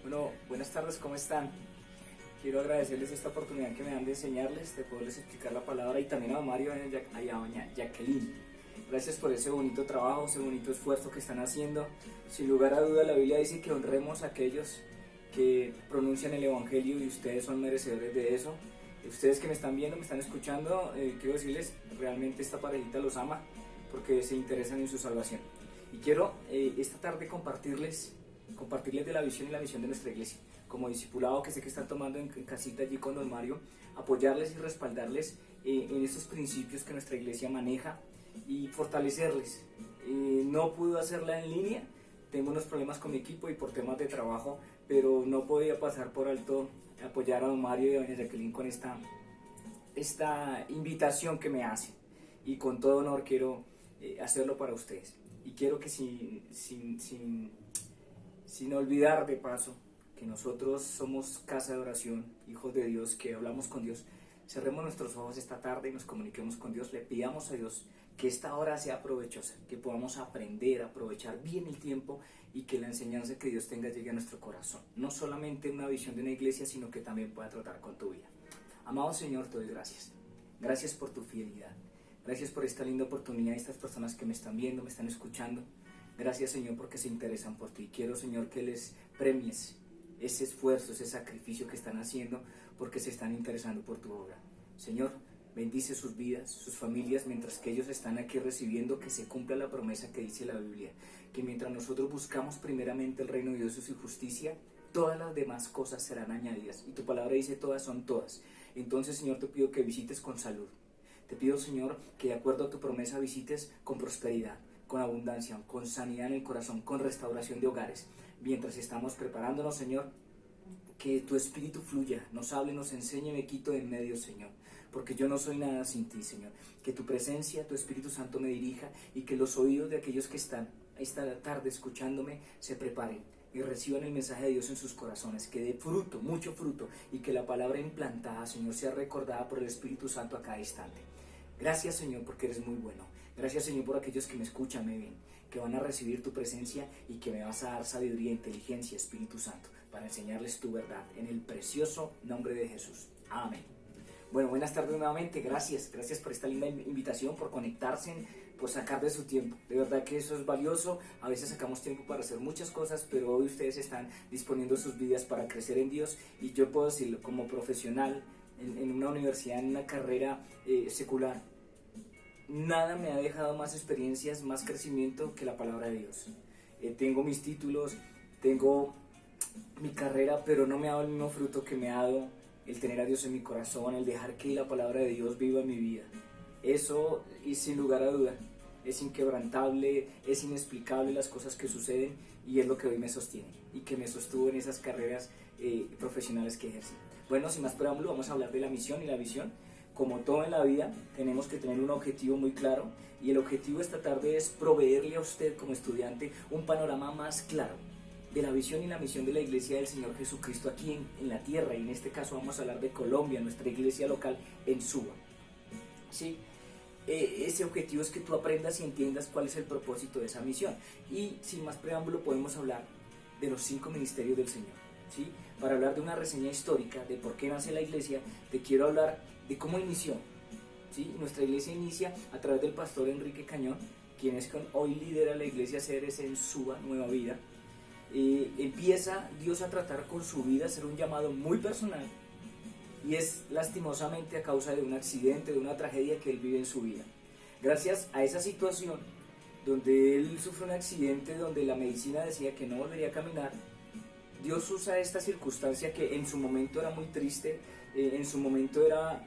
Bueno, buenas tardes, ¿cómo están? Quiero agradecerles esta oportunidad que me dan de enseñarles, de poderles explicar la palabra y también a Mario y a doña Jacqueline. Gracias por ese bonito trabajo, ese bonito esfuerzo que están haciendo. Sin lugar a duda, la Biblia dice que honremos a aquellos que pronuncian el Evangelio y ustedes son merecedores de eso. Ustedes que me están viendo, me están escuchando, quiero decirles, realmente esta parejita los ama porque se interesan en su salvación. Y quiero esta tarde compartirles de la visión y la misión de nuestra iglesia. Como discipulado que sé que están tomando en casita allí con don Mario, apoyarles y respaldarles en estos principios que nuestra iglesia maneja y fortalecerles. No pude hacerla en línea, tengo unos problemas con mi equipo y por temas de trabajo, pero no podía pasar por alto apoyar a don Mario y a doña Jacqueline con esta invitación que me hacen. Y con todo honor quiero hacerlo para ustedes. Y quiero que sin olvidar de paso que nosotros somos casa de oración, hijos de Dios, que hablamos con Dios, cerremos nuestros ojos esta tarde y nos comuniquemos con Dios, le pidamos a Dios que esta hora sea provechosa, que podamos aprender, aprovechar bien el tiempo y que la enseñanza que Dios tenga llegue a nuestro corazón. No solamente una visión de una iglesia, sino que también pueda tratar con tu vida. Amado Señor, te doy gracias. Gracias por tu fidelidad. Gracias por esta linda oportunidad, estas personas que me están viendo, me están escuchando. Gracias, Señor, porque se interesan por ti. Quiero, Señor, que les premies ese esfuerzo, ese sacrificio que están haciendo porque se están interesando por tu obra. Señor, bendice sus vidas, sus familias, mientras que ellos están aquí recibiendo, que se cumpla la promesa que dice la Biblia, que mientras nosotros buscamos primeramente el reino de Dios y su justicia, todas las demás cosas serán añadidas. Y tu palabra dice todas son todas. Entonces, Señor, te pido que visites con salud. Te pido, Señor, que de acuerdo a tu promesa visites con prosperidad, con abundancia, con sanidad en el corazón, con restauración de hogares. Mientras estamos preparándonos, Señor, que tu Espíritu fluya, nos hable, nos enseñe, me quito de en medio, Señor, porque yo no soy nada sin ti, Señor. Que tu presencia, tu Espíritu Santo me dirija y que los oídos de aquellos que están esta tarde escuchándome se preparen y reciban el mensaje de Dios en sus corazones, que dé fruto, mucho fruto, y que la palabra implantada, Señor, sea recordada por el Espíritu Santo a cada instante. Gracias, Señor, porque eres muy bueno. Gracias, Señor, por aquellos que me escuchan, me ven, que van a recibir tu presencia y que me vas a dar sabiduría, inteligencia, Espíritu Santo, para enseñarles tu verdad, en el precioso nombre de Jesús. Amén. Bueno, buenas tardes nuevamente, gracias por esta linda invitación, por conectarse, por sacar de su tiempo. De verdad que eso es valioso, a veces sacamos tiempo para hacer muchas cosas, pero hoy ustedes están disponiendo sus vidas para crecer en Dios, y yo puedo decirlo como profesional, en una universidad, en una carrera secular, nada me ha dejado más experiencias, más crecimiento que la palabra de Dios. Tengo mis títulos, tengo mi carrera, pero no me ha dado el mismo fruto que me ha dado el tener a Dios en mi corazón, el dejar que la palabra de Dios viva en mi vida. Eso, y sin lugar a duda, es inquebrantable, es inexplicable las cosas que suceden, y es lo que hoy me sostiene y que me sostuvo en esas carreras profesionales que ejercí. Bueno, sin más preámbulo, vamos a hablar de la misión y la visión. Como todo en la vida, tenemos que tener un objetivo muy claro, y el objetivo esta tarde es proveerle a usted como estudiante un panorama más claro de la visión y la misión de la Iglesia del Señor Jesucristo aquí en la tierra, y en este caso vamos a hablar de Colombia, nuestra iglesia local en Suba. ¿Sí? Ese objetivo es que tú aprendas y entiendas cuál es el propósito de esa misión, y sin más preámbulo podemos hablar de los 5 ministerios del Señor. ¿Sí? Para hablar de una reseña histórica de por qué nace la iglesia, te quiero hablar de cómo inició. ¿Sí? Nuestra iglesia inicia a través del pastor Enrique Cañón, quien es hoy lidera la iglesia Ceres en Suba, Nueva Vida. Empieza Dios a tratar con su vida, a hacer un llamado muy personal, y es lastimosamente a causa de un accidente, de una tragedia que él vive en su vida. Gracias a esa situación, donde él sufre un accidente, donde la medicina decía que no volvería a caminar, Dios usa esta circunstancia que en su momento era muy triste, en su momento era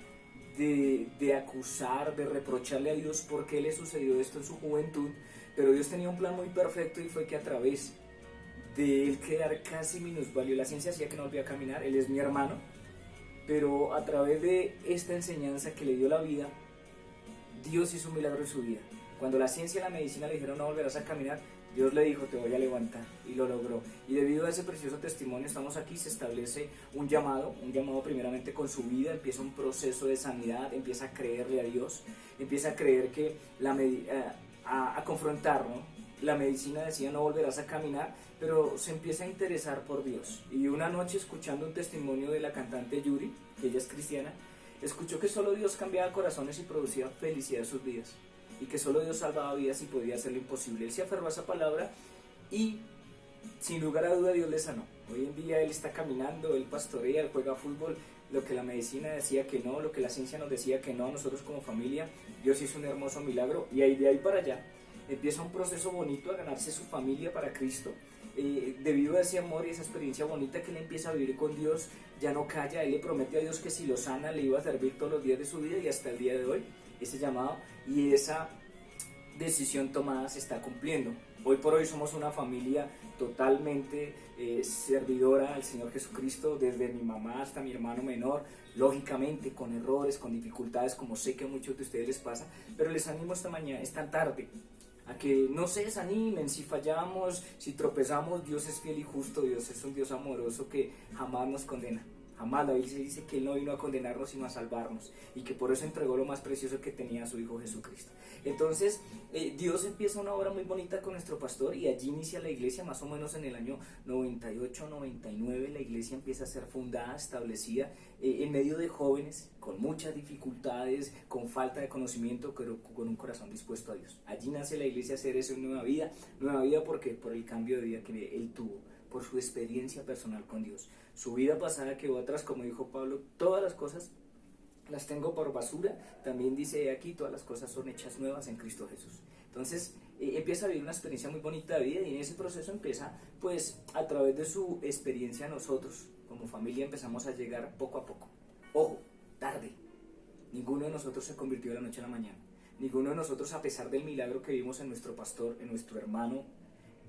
de acusar, de reprocharle a Dios por qué le sucedió esto en su juventud, pero Dios tenía un plan muy perfecto, y fue que a través de él quedar casi minusválido, la ciencia decía que no volvía a caminar, él es mi hermano, pero a través de esta enseñanza que le dio la vida, Dios hizo un milagro en su vida. Cuando la ciencia y la medicina le dijeron no volverás a caminar, Dios le dijo te voy a levantar, y lo logró. Y debido a ese precioso testimonio estamos aquí, se establece un llamado primeramente con su vida, empieza un proceso de sanidad, empieza a creerle a Dios, empieza a creer que a confrontar, ¿no? La medicina decía no volverás a caminar, pero se empieza a interesar por Dios. Y una noche, escuchando un testimonio de la cantante Yuri, que ella es cristiana, escuchó que solo Dios cambiaba corazones y producía felicidad en sus vidas, y que solo Dios salvaba vidas y podía hacer lo imposible. Él se aferró a esa palabra y sin lugar a duda Dios le sanó. Hoy en día él está caminando, él pastorea, él juega fútbol. Lo que la medicina decía que no, lo que la ciencia nos decía que no, nosotros como familia, Dios hizo un hermoso milagro, y de ahí para allá empieza un proceso bonito a ganarse su familia para Cristo. Debido a ese amor y esa experiencia bonita que él empieza a vivir con Dios, ya no calla. Él le promete a Dios que si lo sana le iba a servir todos los días de su vida, y hasta el día de hoy ese llamado y esa decisión tomada se está cumpliendo. Hoy por hoy somos una familia totalmente servidora al Señor Jesucristo, desde mi mamá hasta mi hermano menor, lógicamente con errores, con dificultades, como sé que a muchos de ustedes les pasa, pero les animo esta tarde a que no se desanimen. Si fallamos, si tropezamos, Dios es fiel y justo. Dios es un Dios amoroso que jamás nos condena. Jamás. La Biblia dice que Él no vino a condenarnos sino a salvarnos, y que por eso entregó lo más precioso que tenía, a su Hijo Jesucristo. Entonces Dios empieza una obra muy bonita con nuestro pastor, y allí inicia la iglesia. Más o menos en el año 98, 99 la iglesia empieza a ser fundada, establecida en medio de jóvenes con muchas dificultades, con falta de conocimiento, pero con un corazón dispuesto a Dios. Allí nace la iglesia CRS Nueva Vida porque por el cambio de vida que él tuvo, por su experiencia personal con Dios. Su vida pasada quedó atrás, como dijo Pablo, todas las cosas las tengo por basura. También dice aquí, todas las cosas son hechas nuevas en Cristo Jesús. Entonces empieza a vivir una experiencia muy bonita de vida, y en ese proceso empieza, pues a través de su experiencia, nosotros como familia empezamos a llegar poco a poco. Ojo, tarde. Ninguno de nosotros se convirtió de la noche a la mañana. Ninguno de nosotros, a pesar del milagro que vimos en nuestro pastor, en nuestro hermano,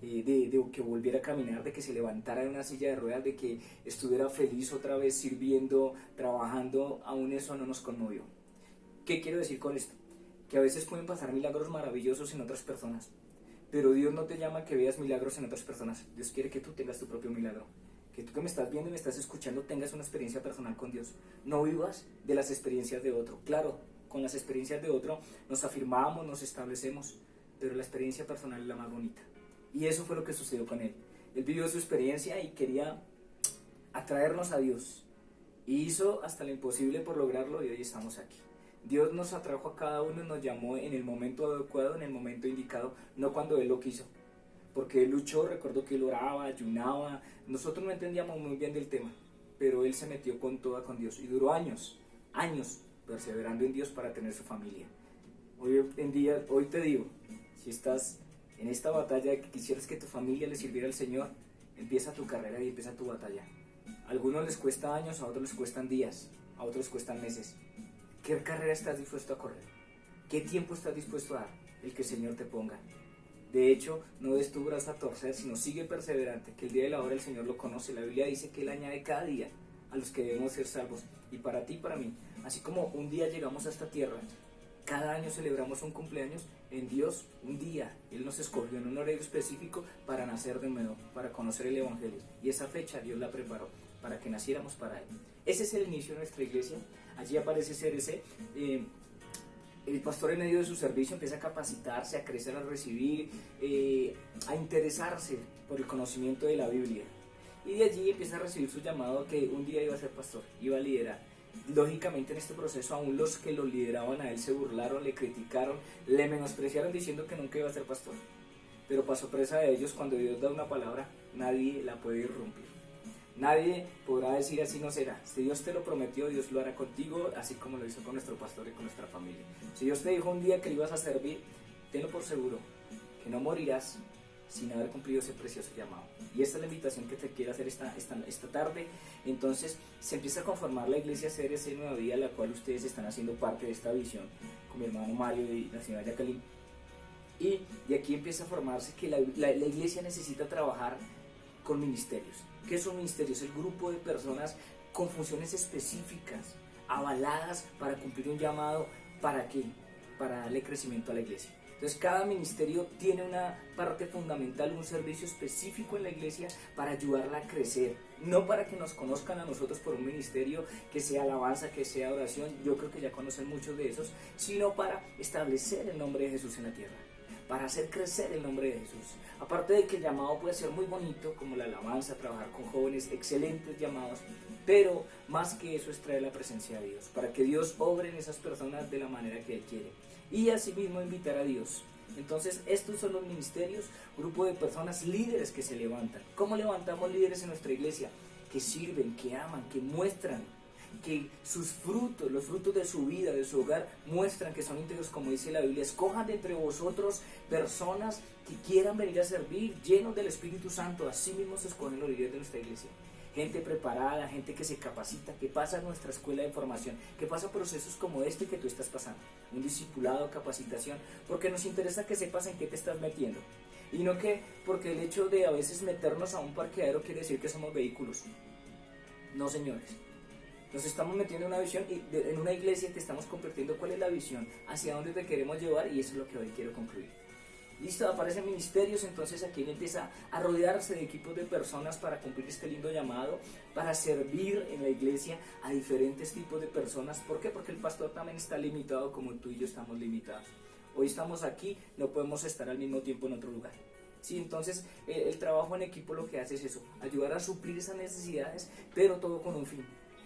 de que volviera a caminar, de que se levantara de una silla de ruedas, de que estuviera feliz otra vez sirviendo, trabajando, aún eso no nos conmovió. ¿Qué quiero decir con esto? Que a veces pueden pasar milagros maravillosos en otras personas, pero Dios no te llama a que veas milagros en otras personas. Dios quiere que tú tengas tu propio milagro, que tú que me estás viendo y me estás escuchando tengas una experiencia personal con Dios. No vivas de las experiencias de otro. Claro, con las experiencias de otro nos afirmamos, nos establecemos, pero la experiencia personal es la más bonita. Y eso fue lo que sucedió con él. Él vivió su experiencia y quería atraernos a Dios, y hizo hasta lo imposible por lograrlo, y hoy estamos aquí. Dios nos atrajo a cada uno y nos llamó en el momento adecuado, en el momento indicado, no cuando Él lo quiso. Porque Él luchó, recuerdo que Él oraba, ayunaba. Nosotros no entendíamos muy bien del tema, pero Él se metió con toda con Dios y duró años perseverando en Dios para tener su familia. Hoy en día, hoy te digo, si estás en esta batalla de que quisieras que tu familia le sirviera al Señor, empieza tu carrera y empieza tu batalla. A algunos les cuesta años, a otros les cuestan días, a otros les cuestan meses. ¿Qué carrera estás dispuesto a correr? ¿Qué tiempo estás dispuesto a dar? El que el Señor te ponga. De hecho, no des tu brazo a torcer, sino sigue perseverante, que el día de la hora el Señor lo conoce. La Biblia dice que Él añade cada día a los que debemos ser salvos. Y para ti y para mí, así como un día llegamos a esta tierra, cada año celebramos un cumpleaños, en Dios un día Él nos escogió en un horario específico para nacer de nuevo, para conocer el Evangelio, y esa fecha Dios la preparó para que naciéramos para Él. Ese es el inicio de nuestra iglesia. Allí aparece CRC. El pastor, en medio de su servicio, empieza a capacitarse, a crecer, a recibir, a interesarse por el conocimiento de la Biblia, y de allí empieza a recibir su llamado, que un día iba a ser pastor, iba a liderar. Lógicamente, en este proceso, aún los que lo lideraban a él se burlaron, le criticaron, le menospreciaron diciendo que nunca iba a ser pastor. Pero para sorpresa de ellos, cuando Dios da una palabra, nadie la puede irrumpir. Nadie podrá decir así no será. Si Dios te lo prometió, Dios lo hará contigo, así como lo hizo con nuestro pastor y con nuestra familia. Si Dios te dijo un día que le ibas a servir, tenlo por seguro, que no morirás sin haber cumplido ese precioso llamado. Y esta es la invitación que te quiero hacer esta tarde. Entonces se empieza a conformar la iglesia CRC Nueva Vida, la cual ustedes están haciendo parte de esta visión, con mi hermano Mario y la señora Jacqueline. Y de aquí empieza a formarse que la iglesia necesita trabajar con ministerios. ¿Qué son ministerios? El grupo de personas con funciones específicas, avaladas para cumplir un llamado. ¿Para qué? Para darle crecimiento a la iglesia. Entonces cada ministerio tiene una parte fundamental, un servicio específico en la iglesia para ayudarla a crecer. No para que nos conozcan a nosotros por un ministerio, que sea alabanza, que sea oración, yo creo que ya conocen muchos de esos, sino para establecer el nombre de Jesús en la tierra. para hacer crecer el nombre de Jesús. Aparte de que el llamado puede ser muy bonito, como la alabanza, trabajar con jóvenes, excelentes llamados, pero más que eso es traer la presencia de Dios, para que Dios obre en esas personas de la manera que Él quiere. Y asimismo invitar a Dios. Entonces estos son los ministerios, grupo de personas líderes que se levantan. ¿Cómo levantamos líderes en nuestra iglesia? Que sirven, que aman, que muestran, que sus frutos, los frutos de su vida, de su hogar, muestran que son íntegros, como dice la Biblia. Escojan de entre vosotros personas que quieran venir a servir, llenos del Espíritu Santo. Así mismo se escogen los líderes de nuestra iglesia. Gente preparada, gente que se capacita, que pasa a nuestra escuela de formación, que pasa procesos como este que tú estás pasando, un discipulado, capacitación, porque nos interesa que sepas en qué te estás metiendo. Y no que porque el hecho de a veces meternos a un parqueadero quiere decir que somos vehículos. No, señores. Nos estamos metiendo en una visión, en una iglesia que estamos compartiendo cuál es la visión, hacia dónde te queremos llevar, y eso es lo que hoy quiero concluir. Listo, aparecen ministerios, entonces aquí él empieza a rodearse de equipos de personas para cumplir este lindo llamado, para servir en la iglesia a diferentes tipos de personas. ¿Por qué? Porque el pastor también está limitado como tú y yo estamos limitados. Hoy estamos aquí, no podemos estar al mismo tiempo en otro lugar. Sí, entonces el trabajo en equipo lo que hace es eso, ayudar a suplir esas necesidades, pero todo con un fin,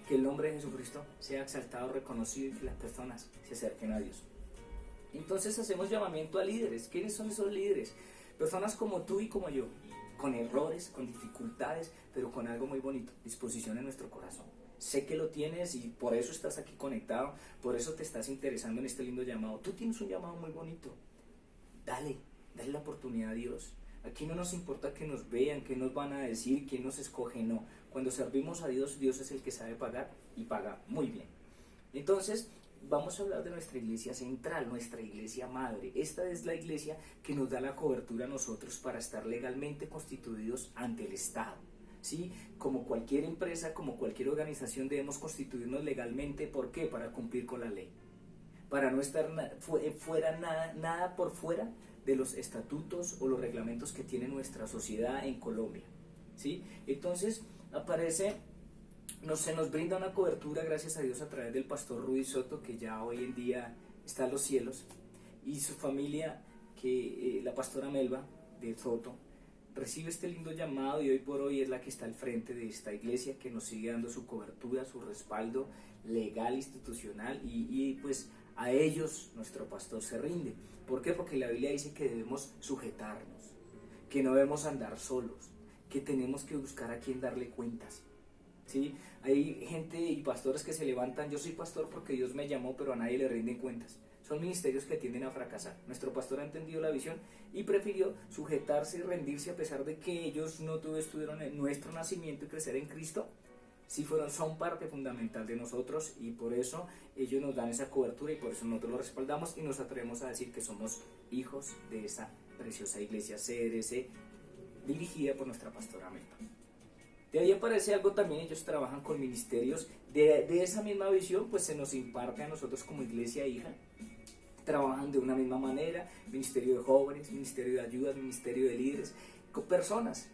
que el nombre de Jesucristo sea exaltado, reconocido y que las personas se acerquen a Dios. Entonces hacemos llamamiento a líderes. ¿Quiénes son esos líderes? Personas como tú y como yo, con errores, con dificultades, pero con algo muy bonito, disposición en nuestro corazón. Sé que lo tienes y por eso estás aquí conectado, por eso te estás interesando en este lindo llamado. Tú tienes un llamado muy bonito. Dale la oportunidad a Dios. Aquí no nos importa que nos vean, qué nos van a decir, quién nos escoge, no. Cuando servimos a Dios, Dios es el que sabe pagar y paga muy bien. Entonces, vamos a hablar de nuestra iglesia central, nuestra iglesia madre. Esta es la iglesia que nos da la cobertura a nosotros para estar legalmente constituidos ante el Estado. ¿Sí? Como cualquier empresa, como cualquier organización, debemos constituirnos legalmente. ¿Por qué? Para cumplir con la ley. Para no estar nada por fuera de los estatutos o los reglamentos que tiene nuestra sociedad en Colombia. ¿Sí? Entonces, se nos brinda una cobertura, gracias a Dios, a través del pastor Rudy Soto, que ya hoy en día está en los cielos, y su familia, que la pastora Melba de Soto, recibe este lindo llamado y hoy por hoy es la que está al frente de esta iglesia, que nos sigue dando su cobertura, su respaldo legal, institucional, y pues a ellos nuestro pastor se rinde. ¿Por qué? Porque la Biblia dice que debemos sujetarnos, que no debemos andar solos, que tenemos que buscar a quien darle cuentas. ¿Sí? Hay gente y pastores que se levantan, yo soy pastor porque Dios me llamó, pero a nadie le rinden cuentas. Son ministerios que tienden a fracasar. Nuestro pastor ha entendido la visión y prefirió sujetarse y rendirse, a pesar de que ellos no estuvieron en nuestro nacimiento y crecer en Cristo. Sí son parte fundamental de nosotros, y por eso ellos nos dan esa cobertura y por eso nosotros lo respaldamos y nos atrevemos a decir que somos hijos de esa preciosa iglesia CDC, dirigida por nuestra pastora Melba. De ahí aparece algo también, ellos trabajan con ministerios de esa misma visión, pues se nos imparte a nosotros como iglesia hija. Trabajan de una misma manera, ministerio de jóvenes, ministerio de ayudas, ministerio de líderes, con personas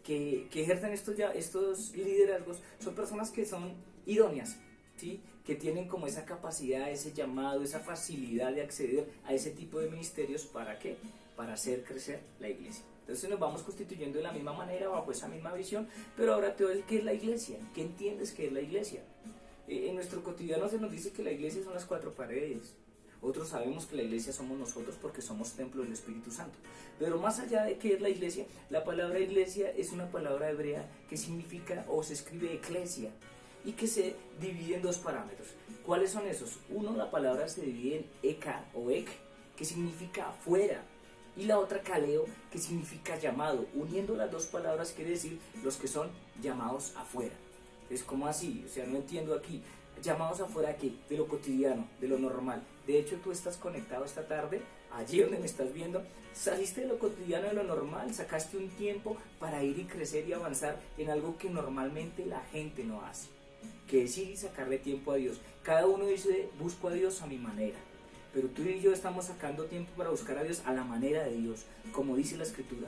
que ejercen estos liderazgos. Son personas que son idóneas, ¿sí? Que tienen como esa capacidad, ese llamado, esa facilidad de acceder a ese tipo de ministerios. ¿Para qué? Para hacer crecer la iglesia. Entonces nos vamos constituyendo de la misma manera, bajo esa misma visión, pero ahora te doy qué es la iglesia, qué entiendes que es la iglesia. En nuestro cotidiano se nos dice que la iglesia son las cuatro paredes. Otros sabemos que la iglesia somos nosotros porque somos templo del Espíritu Santo. Pero más allá de qué es la iglesia, la palabra iglesia es una palabra hebrea que significa, o se escribe eclesia, y que se divide en dos parámetros. ¿Cuáles son esos? Uno, la palabra se divide en eka o ek, que significa afuera, y la otra kaleo, que significa llamado. Uniendo las dos palabras quiere decir los que son llamados afuera. Es como así, o sea, no entiendo aquí. Llamados afuera aquí, de lo cotidiano, de lo normal. De hecho, tú estás conectado esta tarde, allí donde me estás viendo, saliste de lo cotidiano, de lo normal, sacaste un tiempo para ir y crecer y avanzar en algo que normalmente la gente no hace, que es ir y sacarle tiempo a Dios. Cada uno dice, busco a Dios a mi manera, pero tú y yo estamos sacando tiempo para buscar a Dios a la manera de Dios, como dice la Escritura.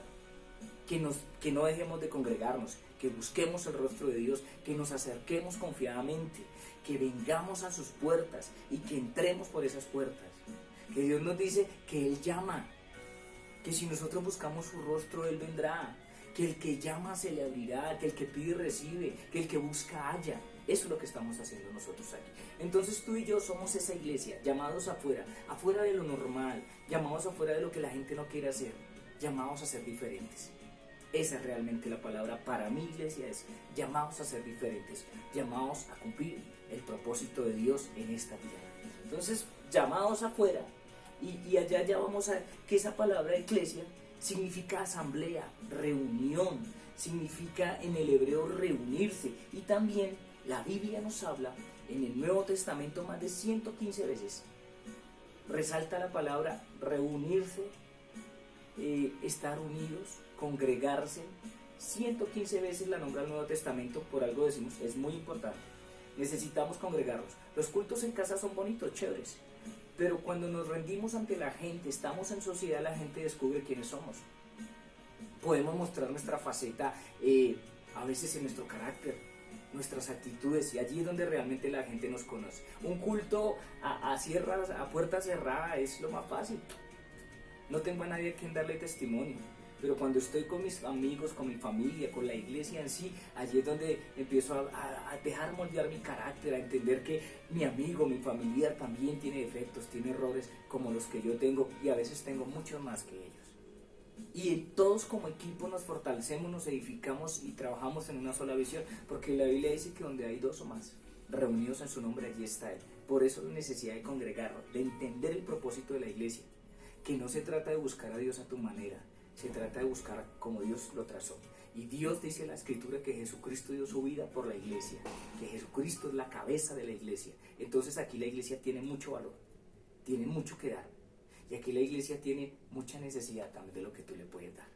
Que no dejemos de congregarnos, que busquemos el rostro de Dios, que nos acerquemos confiadamente, que vengamos a sus puertas y que entremos por esas puertas. Que Dios nos dice que Él llama, que si nosotros buscamos su rostro, Él vendrá, que el que llama se le abrirá, que el que pide recibe, que el que busca halla. Eso es lo que estamos haciendo nosotros aquí. Entonces tú y yo somos esa iglesia, llamados afuera, afuera de lo normal, llamados afuera de lo que la gente no quiere hacer, llamados a ser diferentes. Esa es realmente la palabra para mi iglesia, es llamados a ser diferentes, llamados a cumplir el propósito de Dios en esta vida. Entonces, llamados afuera, y allá ya vamos a que esa palabra iglesia significa asamblea, reunión, significa en el hebreo reunirse, y también la Biblia nos habla en el Nuevo Testamento más de 115 veces. Resalta la palabra reunirse, estar unidos, congregarse. 115 veces la nombra el Nuevo Testamento, por algo decimos, es muy importante. Necesitamos congregarnos. Los cultos en casa son bonitos, chéveres, pero cuando nos rendimos ante la gente, estamos en sociedad, la gente descubre quiénes somos. Podemos mostrar nuestra faceta, a veces en nuestro carácter, nuestras actitudes, y allí es donde realmente la gente nos conoce. Un culto a puerta cerrada es lo más fácil. No tengo a nadie a quien darle testimonio, pero cuando estoy con mis amigos, con mi familia, con la iglesia en sí, allí es donde empiezo a dejar moldear mi carácter, a entender que mi amigo, mi familiar también tiene defectos, tiene errores como los que yo tengo, y a veces tengo muchos más que ellos. Y todos como equipo nos fortalecemos, nos edificamos y trabajamos en una sola visión, porque la Biblia dice que donde hay dos o más reunidos en su nombre, allí está Él. Por eso la necesidad de congregarnos, de entender el propósito de la iglesia, que no se trata de buscar a Dios a tu manera, se trata de buscar como Dios lo trazó. Y Dios dice en la Escritura que Jesucristo dio su vida por la iglesia, que Jesucristo es la cabeza de la iglesia. Entonces aquí la iglesia tiene mucho valor, tiene mucho que dar. Y aquí la iglesia tiene mucha necesidad también de lo que tú le puedes dar.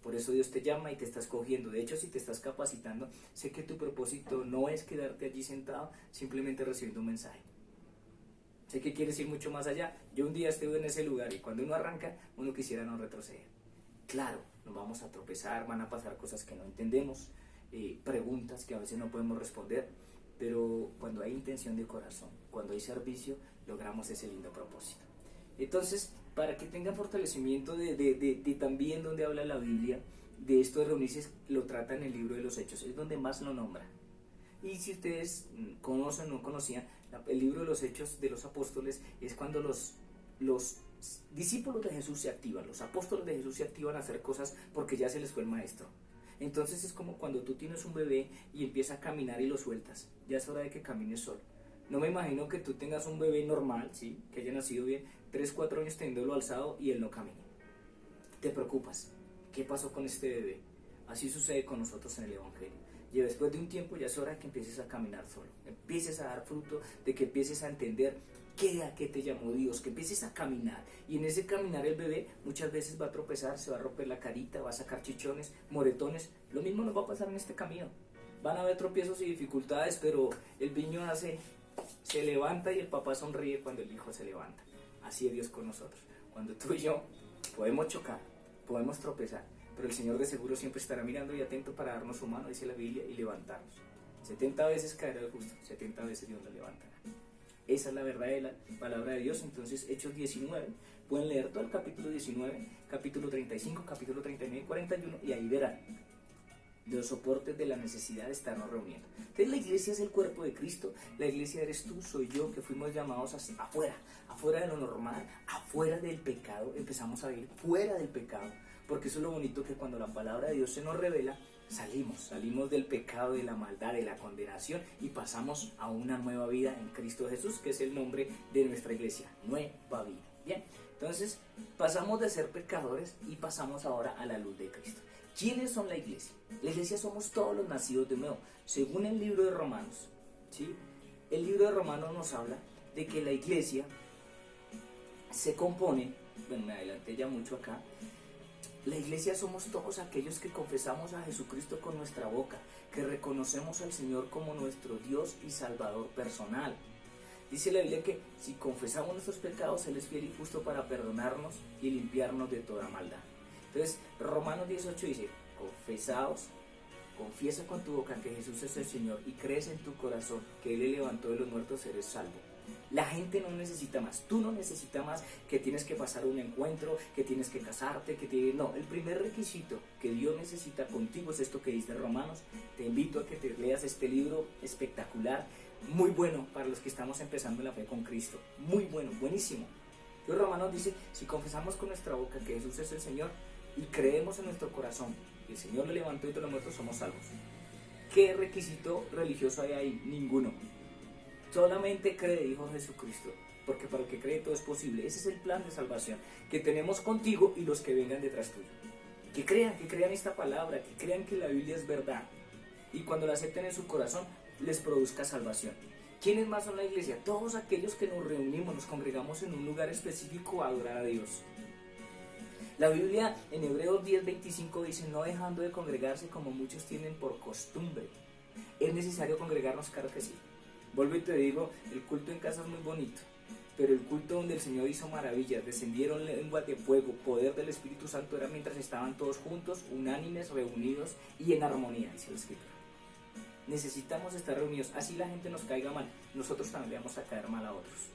Por eso Dios te llama y te está escogiendo. De hecho, si te estás capacitando, sé que tu propósito no es quedarte allí sentado simplemente recibiendo un mensaje. Sé que quieres ir mucho más allá. Yo un día estuve en ese lugar y cuando uno arranca, uno quisiera no retroceder. Claro, nos vamos a tropezar, van a pasar cosas que no entendemos, preguntas que a veces no podemos responder, pero cuando hay intención de corazón, cuando hay servicio, logramos ese lindo propósito. Entonces, para que tengan fortalecimiento de también donde habla la Biblia, de esto de reunirse, lo trata en el libro de los Hechos, es donde más lo nombra. Y si ustedes conocen o no conocían, el libro de los Hechos de los Apóstoles es cuando los discípulos de Jesús se activan, los apóstoles de Jesús se activan a hacer cosas porque ya se les fue el maestro. Entonces es como cuando tú tienes un bebé y empieza a caminar y lo sueltas, ya es hora de que camine solo. No me imagino que tú tengas un bebé normal, ¿sí? Que haya nacido bien, 3, 4 años teniéndolo alzado y él no camine. Te preocupas, ¿qué pasó con este bebé? Así sucede con nosotros en el Evangelio. Y después de un tiempo ya es hora que empieces a caminar solo, empieces a dar fruto, de que empieces a entender a qué te llamó Dios, que empieces a caminar. Y en ese caminar el bebé muchas veces va a tropezar, se va a romper la carita, va a sacar chichones, moretones. Lo mismo nos va a pasar en este camino. Van a haber tropiezos y dificultades, pero el niño se levanta y el papá sonríe cuando el hijo se levanta. Así es Dios con nosotros. Cuando tú y yo podemos chocar, podemos tropezar, pero el Señor de seguro siempre estará mirando y atento para darnos su mano, dice la Biblia, y levantarnos. 70 veces caerá el justo, 70 veces Dios lo levantará. Esa es la verdad de la palabra de Dios. Entonces, Hechos 19, pueden leer todo el capítulo 19, capítulo 35, capítulo 39 y 41, y ahí verán los soportes de la necesidad de estarnos reuniendo. Entonces la iglesia es el cuerpo de Cristo, la iglesia eres tú, soy yo, que fuimos llamados afuera de lo normal, afuera del pecado, empezamos a vivir fuera del pecado, porque eso es lo bonito, que cuando la palabra de Dios se nos revela, salimos del pecado, de la maldad, de la condenación, y pasamos a una nueva vida en Cristo Jesús, que es el nombre de nuestra iglesia, nueva vida. Bien, entonces pasamos de ser pecadores y pasamos ahora a la luz de Cristo. ¿Quiénes son la iglesia? La iglesia somos todos los nacidos de nuevo, según el libro de Romanos, ¿sí? El libro de Romanos nos habla de que la iglesia se compone, bueno, me adelanté ya mucho acá. La iglesia somos todos aquellos que confesamos a Jesucristo con nuestra boca, que reconocemos al Señor como nuestro Dios y Salvador personal. Dice la Biblia que si confesamos nuestros pecados, Él es fiel y justo para perdonarnos y limpiarnos de toda maldad. Entonces, Romanos 18 dice, confiesa con tu boca que Jesús es el Señor y crees en tu corazón que Él le levantó de los muertos, eres salvo. La gente no necesita más, tú no necesitas más que tienes que pasar un encuentro, que tienes que casarte, no, el primer requisito que Dios necesita contigo es esto que dice Romanos. Te invito a que te leas este libro espectacular, muy bueno para los que estamos empezando la fe con Cristo, muy bueno, buenísimo. Entonces Romanos dice, si confesamos con nuestra boca que Jesús es el Señor y creemos en nuestro corazón que el Señor le levantó y de los muertos, somos salvos. ¿Qué requisito religioso hay ahí? Ninguno. Solamente cree, dijo Jesucristo, porque para el que cree todo es posible. Ese es el plan de salvación que tenemos contigo y los que vengan detrás tuyo. Que crean esta palabra, que crean que la Biblia es verdad. Y cuando la acepten en su corazón, les produzca salvación. ¿Quiénes más son la iglesia? Todos aquellos que nos reunimos, nos congregamos en un lugar específico a adorar a Dios. La Biblia en Hebreos 10:25 dice, no dejando de congregarse como muchos tienen por costumbre. ¿Es necesario congregarnos? Claro que sí. Vuelvo y te digo, el culto en casa es muy bonito, pero el culto donde el Señor hizo maravillas, descendieron lenguas de fuego, poder del Espíritu Santo, era mientras estaban todos juntos, unánimes, reunidos y en armonía, dice la Escritura. Necesitamos estar reunidos, así la gente nos caiga mal, nosotros también le vamos a caer mal a otros.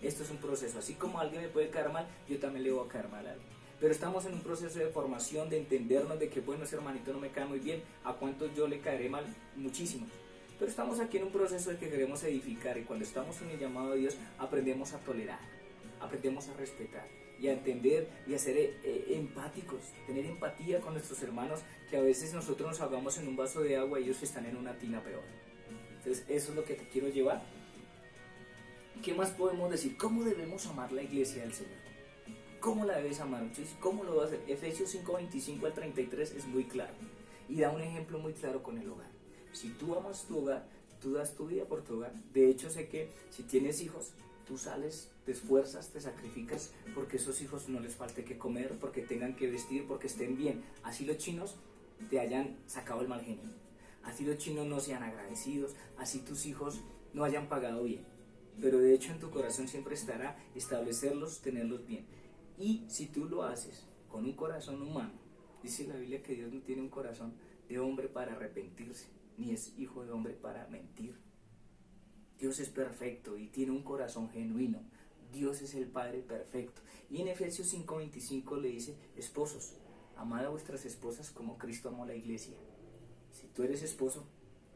Esto es un proceso, así como alguien me puede caer mal, yo también le voy a caer mal a alguien. Pero estamos en un proceso de formación, de entendernos, de que bueno, ese hermanito no me cae muy bien, a cuántos yo le caeré mal, muchísimos. Pero estamos aquí en un proceso de que queremos edificar, y cuando estamos en el llamado de Dios aprendemos a tolerar, aprendemos a respetar y a entender y a ser empáticos, tener empatía con nuestros hermanos, que a veces nosotros nos ahogamos en un vaso de agua y ellos están en una tina peor. Entonces eso es lo que te quiero llevar. ¿Qué más podemos decir? ¿Cómo debemos amar la iglesia del Señor? ¿Cómo la debes amar? Entonces, ¿cómo lo vas a hacer? Efesios 5:25 al 33 es muy claro y da un ejemplo muy claro con el hogar. Si tú amas tu hogar, tú das tu vida por tu hogar. De hecho, sé que si tienes hijos, tú sales, te esfuerzas, te sacrificas porque a esos hijos no les falte que comer, porque tengan que vestir, porque estén bien. Así los chinos te hayan sacado el mal genio, así los chinos no sean agradecidos, así tus hijos no hayan pagado bien. Pero de hecho en tu corazón siempre estará establecerlos, tenerlos bien. Y si tú lo haces con un corazón humano, dice la Biblia que Dios no tiene un corazón de hombre para arrepentirse, ni es hijo de hombre para mentir. Dios es perfecto y tiene un corazón genuino. Dios es el Padre perfecto. Y en Efesios 5:25 le dice, esposos, amad a vuestras esposas como Cristo amó a la iglesia. Si tú eres esposo,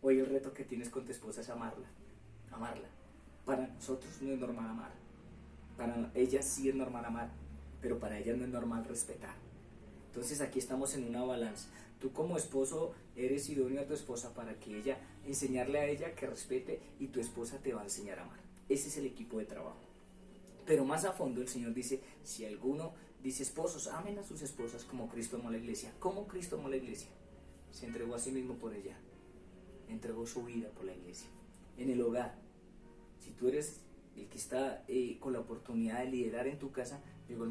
hoy el reto que tienes con tu esposa es amarla. Amarla. Para nosotros no es normal amar. Para ellas sí es normal amar, pero para ellas no es normal respetar. Entonces aquí estamos en una balanza. Tú como esposo eres idóneo a tu esposa para que ella, enseñarle a ella que respete, y tu esposa te va a enseñar a amar. Ese es el equipo de trabajo. Pero más a fondo el Señor dice, si alguno dice, esposos, amen a sus esposas como Cristo amó a la iglesia. ¿Cómo Cristo amó a la iglesia? Se entregó a sí mismo por ella. Entregó su vida por la iglesia. En el hogar, si tú eres el que está con la oportunidad de liderar en tu casa, llegó el